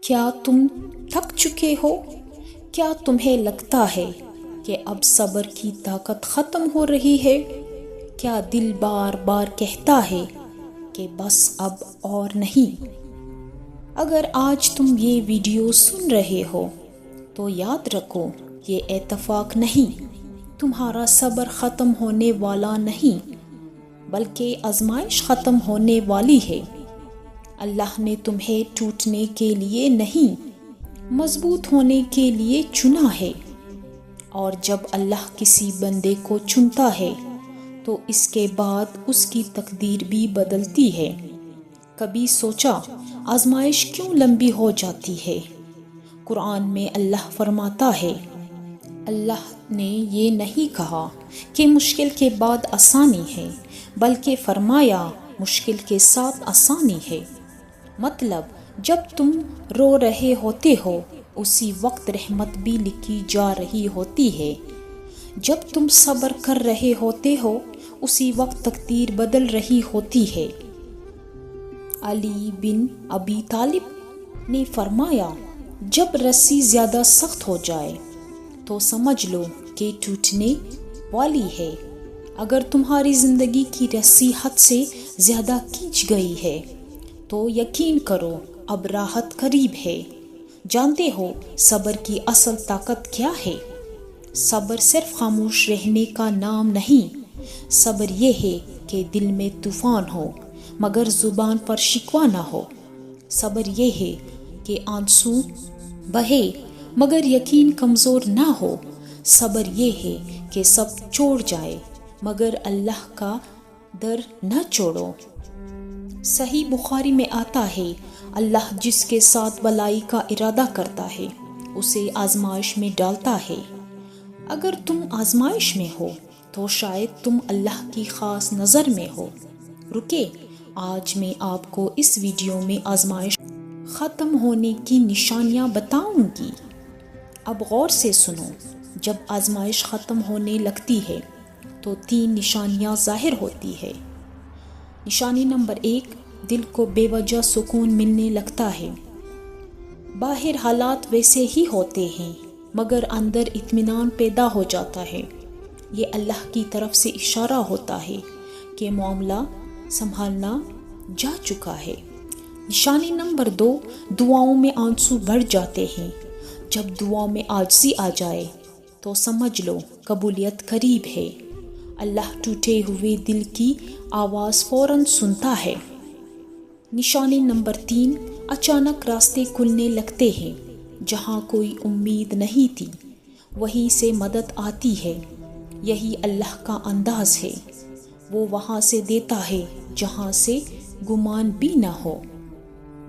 کیا تم تھک چکے ہو؟ کیا تمہیں لگتا ہے کہ اب صبر کی طاقت ختم ہو رہی ہے؟ کیا دل بار بار کہتا ہے کہ بس اب اور نہیں؟ اگر آج تم یہ ویڈیو سن رہے ہو تو یاد رکھو، یہ اتفاق نہیں، تمہارا صبر ختم ہونے والا نہیں، بلکہ آزمائش ختم ہونے والی ہے۔ اللہ نے تمہیں ٹوٹنے کے لیے نہیں، مضبوط ہونے کے لیے چنا ہے۔ اور جب اللہ کسی بندے کو چنتا ہے تو اس کے بعد اس کی تقدیر بھی بدلتی ہے۔ کبھی سوچا آزمائش کیوں لمبی ہو جاتی ہے؟ قرآن میں اللہ فرماتا ہے، اللہ نے یہ نہیں کہا کہ مشکل کے بعد آسانی ہے، بلکہ فرمایا مشکل کے ساتھ آسانی ہے۔ مطلب جب تم رو رہے ہوتے ہو اسی وقت رحمت بھی لکھی جا رہی ہوتی ہے، جب تم صبر کر رہے ہوتے ہو اسی وقت تقدیر بدل رہی ہوتی ہے۔ علی بن ابی طالب نے فرمایا، جب رسی زیادہ سخت ہو جائے تو سمجھ لو کہ ٹوٹنے والی ہے۔ اگر تمہاری زندگی کی رسی حد سے زیادہ کھینچ گئی ہے تو یقین کرو اب راحت قریب ہے۔ جانتے ہو صبر کی اصل طاقت کیا ہے؟ صبر صرف خاموش رہنے کا نام نہیں، صبر یہ ہے کہ دل میں طوفان ہو مگر زبان پر شکوہ نہ ہو۔ صبر یہ ہے کہ آنسو بہے مگر یقین کمزور نہ ہو۔ صبر یہ ہے کہ سب چھوڑ جائے مگر اللہ کا در نہ چھوڑو۔ صحیح بخاری میں آتا ہے، اللہ جس کے ساتھ بھلائی کا ارادہ کرتا ہے اسے آزمائش میں ڈالتا ہے۔ اگر تم آزمائش میں ہو تو شاید تم اللہ کی خاص نظر میں ہو۔ رکے، آج میں آپ کو اس ویڈیو میں آزمائش ختم ہونے کی نشانیاں بتاؤں گی۔ اب غور سے سنو۔ جب آزمائش ختم ہونے لگتی ہے تو 3 نشانیاں ظاہر ہوتی ہے۔ نشانی نمبر 1، دل کو بے وجہ سکون ملنے لگتا ہے۔ باہر حالات ویسے ہی ہوتے ہیں مگر اندر اطمینان پیدا ہو جاتا ہے۔ یہ اللہ کی طرف سے اشارہ ہوتا ہے کہ معاملہ سنبھالنا جا چکا ہے۔ نشانی نمبر 2، دعاؤں میں آنسو بڑھ جاتے ہیں۔ جب دعا میں عاجزی آ جائے تو سمجھ لو قبولیت قریب ہے۔ اللہ ٹوٹے ہوئے دل کی آواز فوراً سنتا ہے۔ نشانی نمبر 3، اچانک راستے کھلنے لگتے ہیں۔ جہاں کوئی امید نہیں تھی وہیں سے مدد آتی ہے۔ یہی اللہ کا انداز ہے، وہ وہاں سے دیتا ہے جہاں سے گمان بھی نہ ہو۔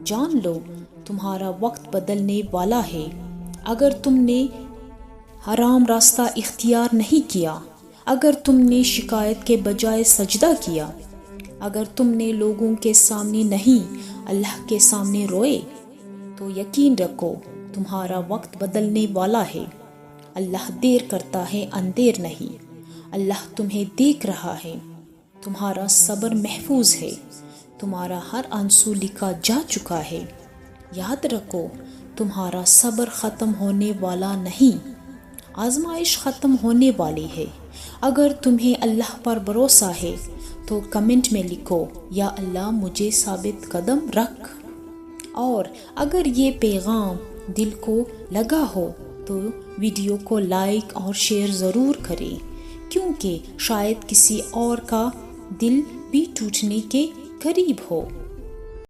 جان لو تمہارا وقت بدلنے والا ہے۔ اگر تم نے حرام راستہ اختیار نہیں کیا، اگر تم نے شکایت کے بجائے سجدہ کیا، اگر تم نے لوگوں کے سامنے نہیں اللہ کے سامنے روئے، تو یقین رکھو تمہارا وقت بدلنے والا ہے۔ اللہ دیر کرتا ہے اندیر نہیں۔ اللہ تمہیں دیکھ رہا ہے۔ تمہارا صبر محفوظ ہے، تمہارا ہر آنسو لکھا جا چکا ہے۔ یاد رکھو تمہارا صبر ختم ہونے والا نہیں، آزمائش ختم ہونے والی ہے۔ اگر تمہیں اللہ پر بھروسہ ہے تو کمنٹ میں لکھو، یا اللہ مجھے ثابت قدم رکھ۔ اور اگر یہ پیغام دل کو لگا ہو تو ویڈیو کو لائک اور شیئر ضرور کریں، کیونکہ شاید کسی اور کا دل بھی ٹوٹنے کے قریب ہو۔